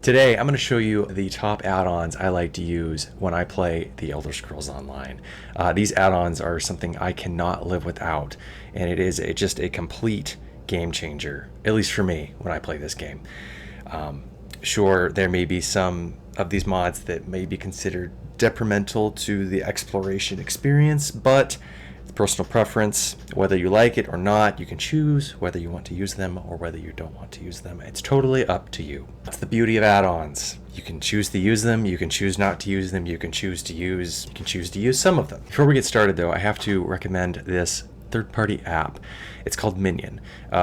Today, I'm going to show you the top add-ons I like to use when I play The Elder Scrolls Online. These add-ons are something I cannot live without, and it is just a complete game changer, at least for me, when I play this game. Sure, there may be some of these mods that may be considered detrimental to the exploration experience, but personal preference, whether you like it or not, you can choose whether you want to use them or whether you don't want to use them. It's totally up to you. That's the beauty of add-ons. You can choose to use them, you can choose not to use them, you can choose to use some of them. Before we get started though, I have to recommend this third-party app. It's called Minion.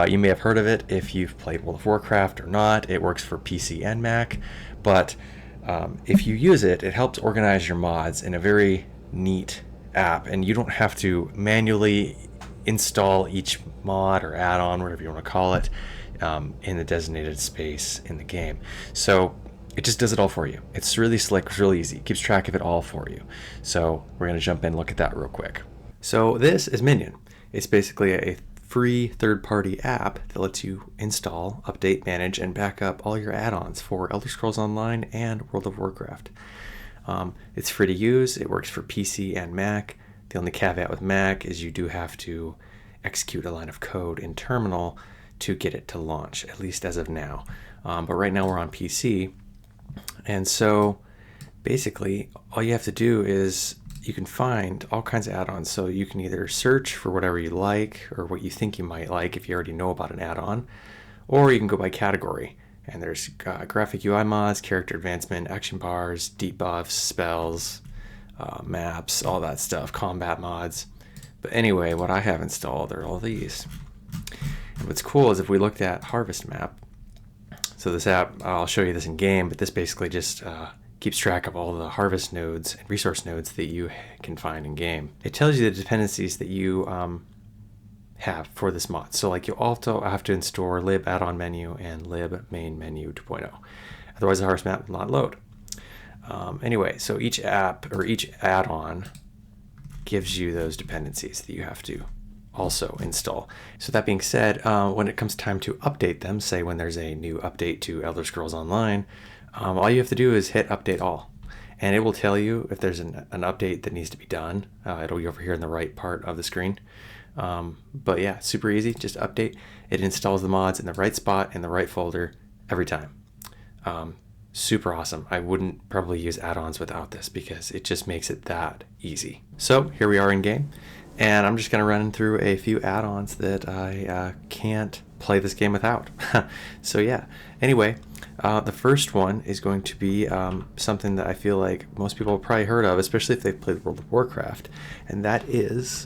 You may have heard of it if you've played World of Warcraft or not. It works for PC and Mac, but if you use it, it helps organize your mods in a very neat app, and you don't have to manually install each mod or add-on, whatever you want to call it, in the designated space in the game. So it just does it all for you. It's really slick, it's really easy. It keeps track of it all for you. So we're going to jump in and look at that real quick. So this is Minion. It's basically a free third-party app that lets you install, update, manage, and back up all your add-ons for Elder Scrolls Online and World of Warcraft. It's free to use. It works for PC and Mac. The only caveat with Mac is you do have to execute a line of code in terminal to get it to launch, at least as of now. But right now we're on PC. And so basically all you have to do is you can find all kinds of add-ons. So you can either search for whatever you like or what you think you might like if you already know about an add-on, or you can go by category. And there's graphic UI mods, character advancement, action bars, debuffs, spells, maps, all that stuff, combat mods. But anyway, what I have installed are all these. And what's cool is if we looked at Harvest Map, so this app, I'll show you this in game, but this basically just keeps track of all the harvest nodes and resource nodes that you can find in game. It tells you the dependencies that you have for this mod. So like you also have to install lib add-on menu and lib main menu 2.0. Otherwise the harvest map will not load. Anyway, so each app or each add-on gives you those dependencies that you have to also install. So that being said, when it comes time to update them, say when there's a new update to Elder Scrolls Online, all you have to do is hit update all. And it will tell you if there's an update that needs to be done. It'll be over here in the right part of the screen. But yeah, super easy, just update. It installs the mods in the right spot, in the right folder, every time. Super awesome. I wouldn't probably use add-ons without this because it just makes it that easy. So here we are in game, and I'm just going to run through a few add-ons that I can't play this game without. So yeah, anyway, the first one is going to be something that I feel like most people have probably heard of, especially if they've played World of Warcraft, and that is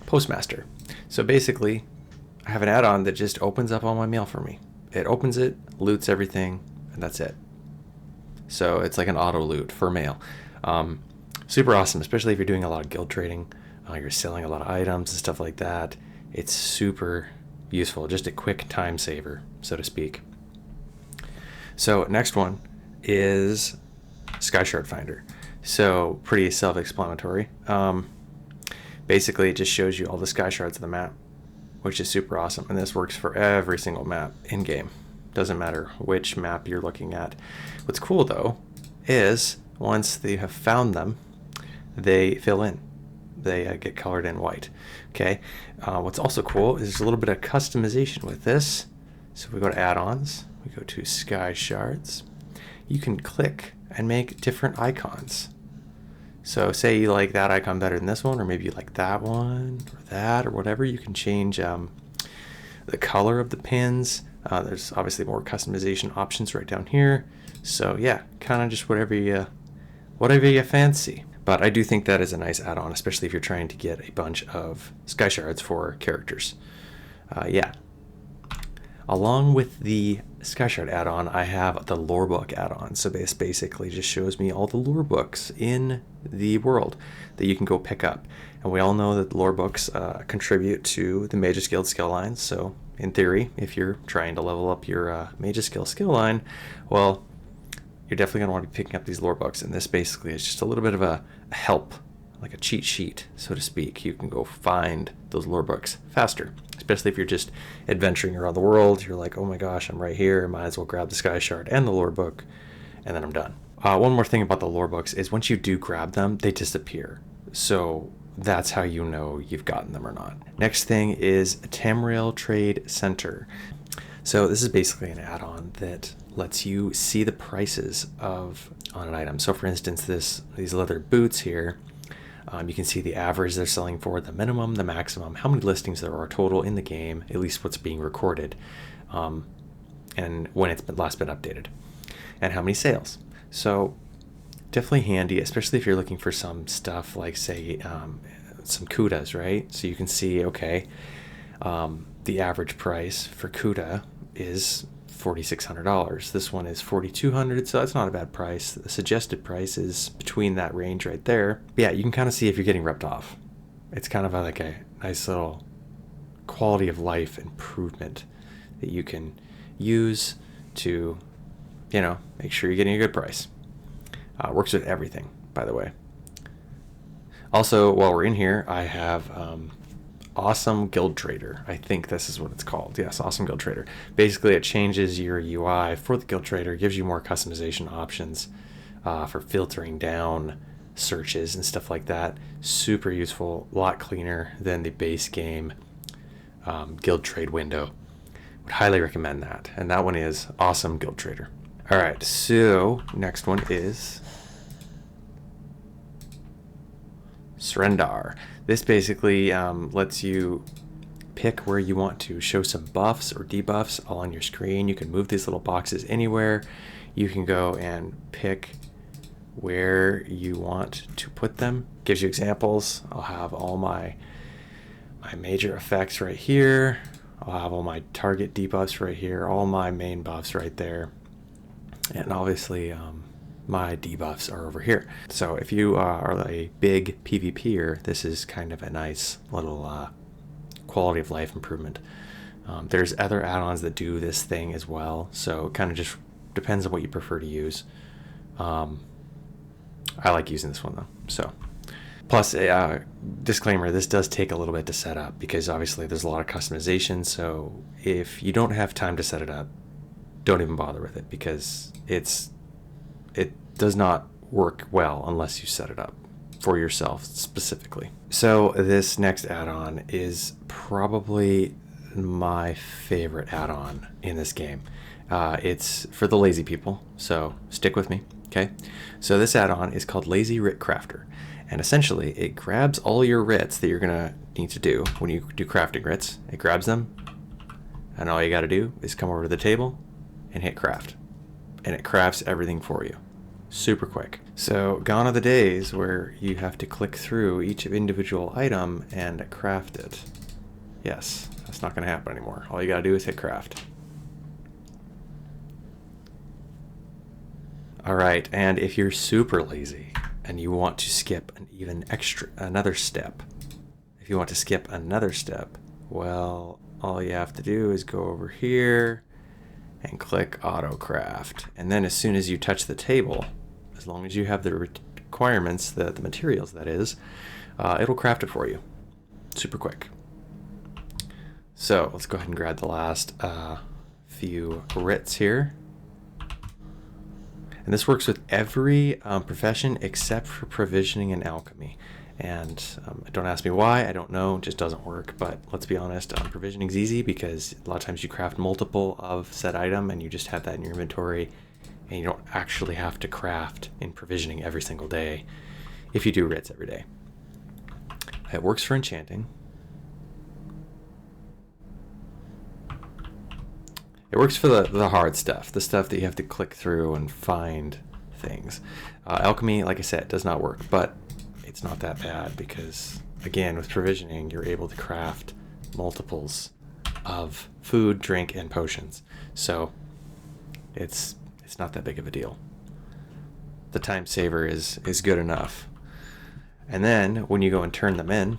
Postmaster. So basically, I have an add-on that just opens up all my mail for me. It opens it, loots everything, and that's it. So it's like an auto loot for mail. Super awesome, especially if you're doing a lot of guild trading, you're selling a lot of items and stuff like that. It's super useful, just a quick time saver, so to speak. So next one is Skyshard Finder. So pretty self-explanatory. Basically, it just shows you all the sky shards of the map, which is super awesome. And this works for every single map in-game. Doesn't matter which map you're looking at. What's cool, though, is once they have found them, they fill in. They get colored in white. Okay. What's also cool is there's a little bit of customization with this. So if we go to add-ons, we go to sky shards. You can click and make different icons. So say you like that icon better than this one, or maybe you like that one, or that, or whatever. You can change the color of the pins. There's obviously more customization options right down here. So yeah, kind of just whatever you fancy. But I do think that is a nice add-on, especially if you're trying to get a bunch of sky shards for characters. Yeah. Along with the Skyshard add-on, I have the Lorebook add-on. So this basically just shows me all the Lorebooks in the world that you can go pick up. And we all know that the Lorebooks contribute to the Mage's Guild skill lines. So in theory, if you're trying to level up your Mage's Guild skill line, well, you're definitely going to want to be picking up these Lorebooks. And this basically is just a little bit of a help like a cheat sheet, so to speak. You can go find those lore books faster, especially if you're just adventuring around the world. You're like, oh my gosh, I'm right here. Might as well grab the Skyshard and the lore book, and then I'm done. One more thing about the lore books is once you do grab them, they disappear. So that's how you know you've gotten them or not. Next thing is Tamriel Trade Center. So this is basically an add-on that lets you see the prices on an item. So for instance, these leather boots here, you can see the average they're selling for, the minimum, the maximum, how many listings there are total in the game, at least what's being recorded, and when it's last been updated, and how many sales. So definitely handy, especially if you're looking for some stuff like, say, some Kudas, right? So you can see, okay, the average price for Kuda is $4,600. This one is $4,200, so that's not a bad price. The suggested price is between that range right there. Yeah, you can kind of see if you're getting ripped off. It's kind of like a nice little quality of life improvement that you can use to, make sure you're getting a good price. Works with everything, by the way. Also, while we're in here, I have Awesome Guild Trader. I think this is what it's called. Yes, Awesome Guild Trader. Basically, it changes your UI for the Guild Trader, gives you more customization options for filtering down searches and stuff like that. Super useful, a lot cleaner than the base game Guild Trade window. Would highly recommend that. And that one is Awesome Guild Trader. All right, so next one is Srendarr. This basically lets you pick where you want to show some buffs or debuffs all on your screen. You can move these little boxes anywhere. You can go and pick where you want to put them. Gives you examples. I'll have all my major effects right here. I'll have all my target debuffs right here, all my main buffs right there. And obviously my debuffs are over here. So if you are a big PvPer, this is kind of a nice little quality of life improvement. There's other add-ons that do this thing as well, so it kind of just depends on what you prefer to use. I like using this one though. So, plus, disclaimer, this does take a little bit to set up because obviously there's a lot of customization. So if you don't have time to set it up, don't even bother with it because it does not work well unless you set it up for yourself specifically. So this next add-on is probably my favorite add-on in this game. It's for the lazy people, so stick with me, okay? So this add-on is called Lazy Writ Crafter, and essentially it grabs all your writs that you're gonna need to do when you do crafting writs. It grabs them, and all you gotta do is come over to the table and hit craft, and it crafts everything for you. Super quick. So gone are the days where you have to click through each individual item and craft it. Yes, that's not going to happen anymore. All you got to do is hit craft. All right, and if you're super lazy and you want to skip another step, well, all you have to do is go over here and click auto craft, and then as soon as you touch the table, as long as you have the requirements, the materials that is, it'll craft it for you super quick. So let's go ahead and grab the last few writs here, and this works with every profession except for provisioning and alchemy. And don't ask me why, I don't know, it just doesn't work. But let's be honest, provisioning's easy because a lot of times you craft multiple of said item and you just have that in your inventory, and you don't actually have to craft in provisioning every single day if you do writs every day. It works for enchanting. It works for the hard stuff, the stuff that you have to click through and find things. Alchemy, like I said, does not work, but it's not that bad because, again, with provisioning, you're able to craft multiples of food, drink, and potions. So it's not that big of a deal. The time saver is good enough. And then when you go and turn them in,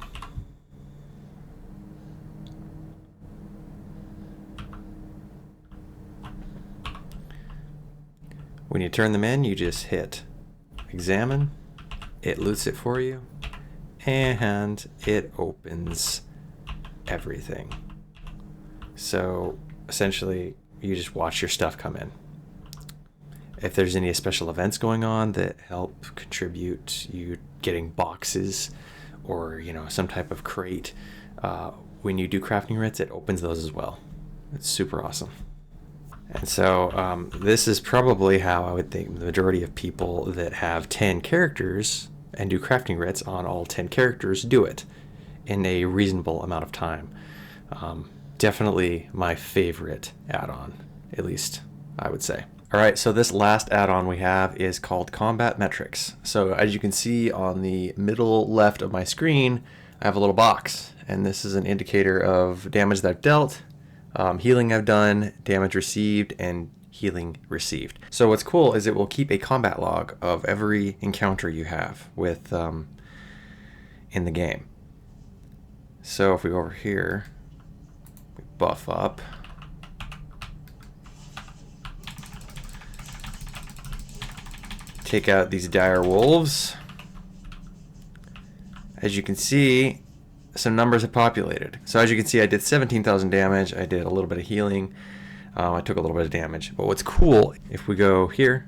you just hit examine, it loots it for you, and it opens everything. So essentially, you just watch your stuff come in. If there's any special events going on that help contribute you getting boxes or, you know, some type of crate, when you do crafting writs, it opens those as well. It's super awesome. And so this is probably how I would think the majority of people that have 10 characters and do crafting writs on all 10 characters do it in a reasonable amount of time. Definitely my favorite add-on, at least I would say. All right, so this last add-on we have is called Combat Metrics. So as you can see on the middle left of my screen, I have a little box, and this is an indicator of damage that I've dealt, healing I've done, damage received, and healing received. So what's cool is it will keep a combat log of every encounter you have with in the game. So if we go over here, we buff up. Take out these dire wolves. As you can see, some numbers have populated. So as you can see, I did 17,000 damage. I did a little bit of healing. I took a little bit of damage. But what's cool, if we go here,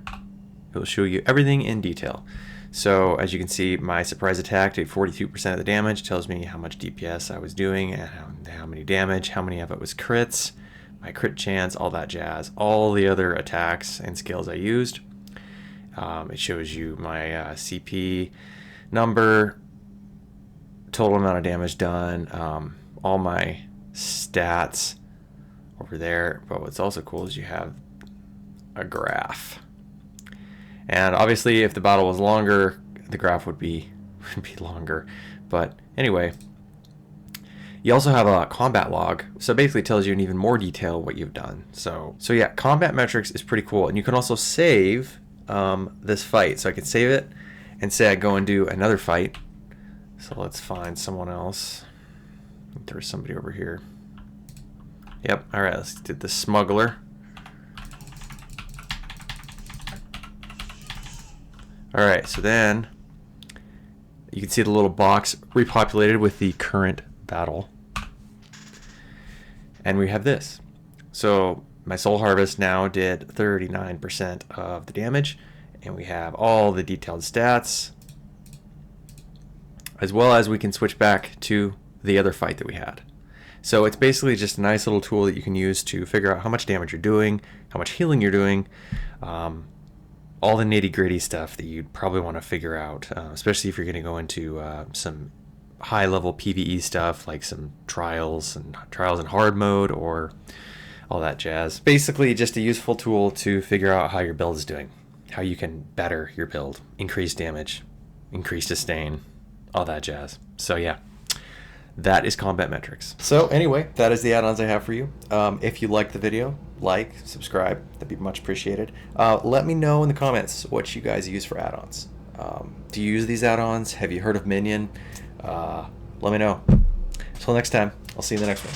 it'll show you everything in detail. So as you can see, my surprise attack did 42% of the damage. Tells me how much DPS I was doing and how many damage, how many of it was crits, my crit chance, all that jazz. All the other attacks and skills I used. It shows you my CP number, total amount of damage done, all my stats over there. But what's also cool is you have a graph. And obviously if the battle was longer, the graph would be longer. But anyway, you also have a combat log. So basically it tells you in even more detail what you've done. So yeah, combat metrics is pretty cool. And you can also save this fight. So I could save it and say I go and do another fight. So let's find someone else. There's somebody over here. Yep. All right, let's do the smuggler. All right, so then you can see the little box repopulated with the current battle. And we have this. So my Soul Harvest now did 39% of the damage, and we have all the detailed stats, as well as we can switch back to the other fight that we had. So it's basically just a nice little tool that you can use to figure out how much damage you're doing, how much healing you're doing, all the nitty-gritty stuff that you'd probably want to figure out, especially if you're going to go into some high-level PvE stuff, like some trials in hard mode or all that jazz. Basically just a useful tool to figure out how your build is doing, how you can better your build, increase damage, increase sustain, all that jazz. So yeah, that is combat metrics. So anyway, that is the add-ons I have for you. If you liked the video, like, subscribe, that'd be much appreciated. Let me know in the comments what you guys use for add-ons. Do you use these add-ons? Have you heard of Minion? Let me know. Until next time, I'll see you in the next one.